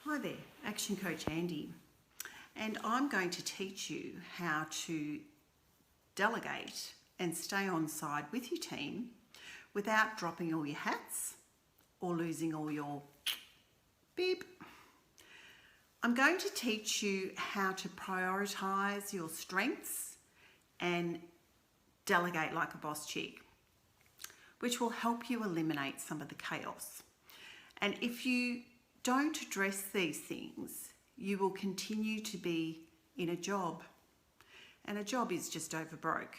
Hi there, Action Coach Andy, and I'm going to teach you how to delegate and stay on side with your team without dropping all your hats or losing all your beep. I'm going to teach you how to prioritize your strengths and delegate like a boss chick, which will help you eliminate some of the chaos. And if you don't address these things, you will continue to be in a job, and a job is just over broke,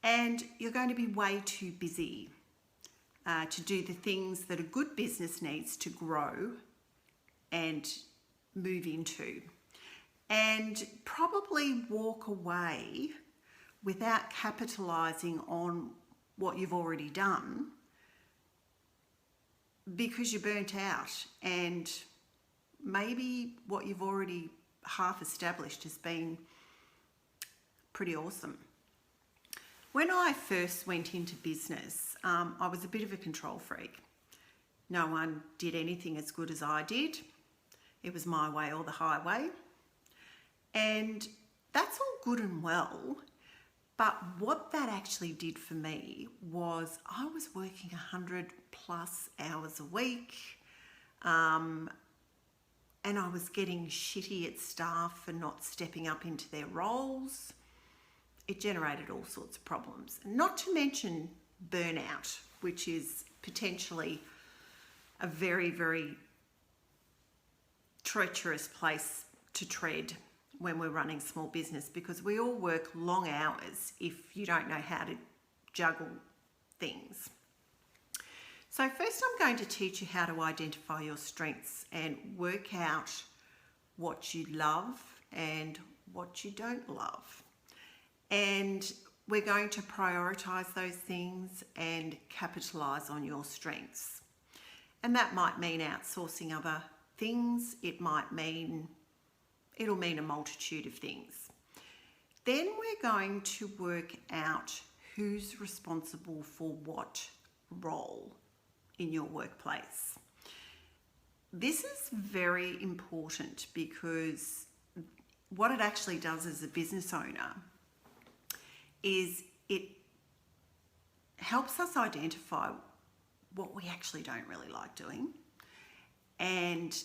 and you're going to be way too busy to do the things that a good business needs to grow and move into, and probably walk away without capitalizing on what you've already done because you're burnt out, and maybe what you've already half established has been pretty awesome. When I first went into business, I was a bit of a control freak. No one did anything as good as I did. It was my way or the highway. And that's all good and well. But what that actually did for me was I was working 100 plus hours a week, and I was getting shitty at staff for not stepping up into their roles. It generated all sorts of problems, not to mention burnout, which is potentially a very, very treacherous place to tread when we're running small business, because we all work long hours if you don't know how to juggle things. So first I'm going to teach you how to identify your strengths and work out what you love and what you don't love. And we're going to prioritize those things and capitalize on your strengths. And that might mean outsourcing other things. It'll mean a multitude of things. Then we're going to work out who's responsible for what role in your workplace. This is very important because what it actually does as a business owner is it helps us identify what we actually don't really like doing, and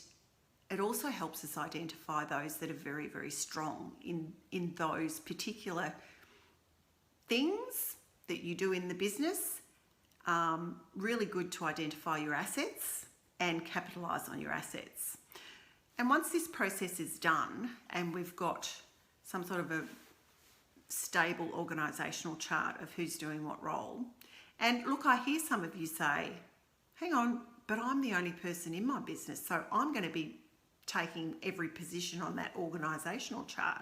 it also helps us identify those that are very, very strong in those particular things that you do in the business. Really good to identify your assets and capitalize on your assets. And once this process is done and we've got some sort of a stable organisational chart of who's doing what role, and look, I hear some of you say, hang on, but I'm the only person in my business, so I'm going to be taking every position on that organisational chart.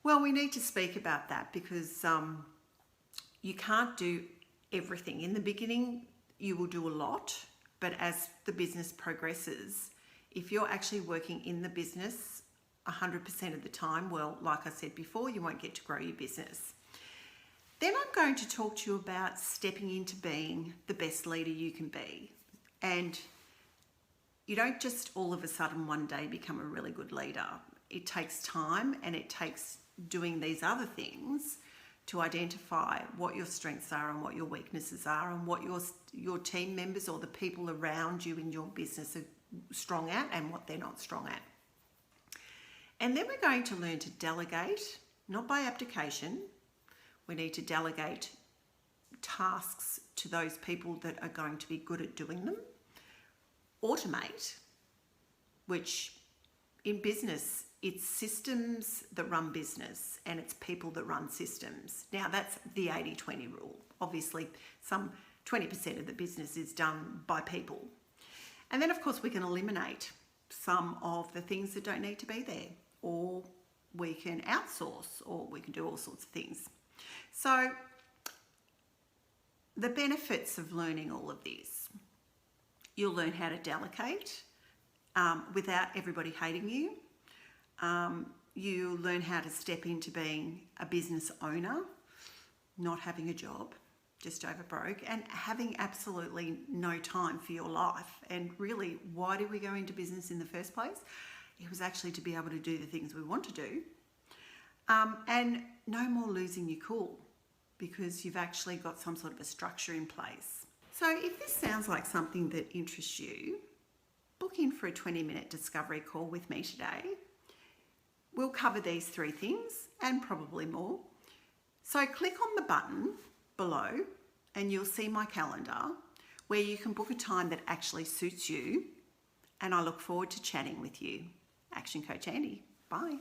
Well, we need to speak about that because you can't do everything. In the beginning, you will do a lot, but as the business progresses, if you're actually working in the business 100% of the time, well, like I said before, you won't get to grow your business. Then I'm going to talk to you about stepping into being the best leader you can be. And you don't just all of a sudden one day become a really good leader. It takes time, and it takes doing these other things to identify what your strengths are and what your weaknesses are and what your team members or the people around you in your business are strong at and what they're not strong at. And then we're going to learn to delegate, not by abdication. We need to delegate tasks to those people that are going to be good at doing them. Automate, which in business, it's systems that run business and it's people that run systems. Now that's the 80-20 rule. Obviously, some 20% of the business is done by people. And then of course we can eliminate some of the things that don't need to be there, or we can outsource, or we can do all sorts of things. So the benefits of learning all of this: you'll learn how to delegate without everybody hating you. You learn how to step into being a business owner, not having a job. just over broke, and having absolutely no time for your life. And really, why did we go into business in the first place? It was actually to be able to do the things we want to do. And no more losing your cool, because you've actually got some sort of a structure in place. So if this sounds like something that interests you, book in for a 20-minute discovery call with me today. We'll cover these 3 things and probably more. So click on the button below and you'll see my calendar where you can book a time that actually suits you. And I look forward to chatting with you. Action Coach Andy. Bye.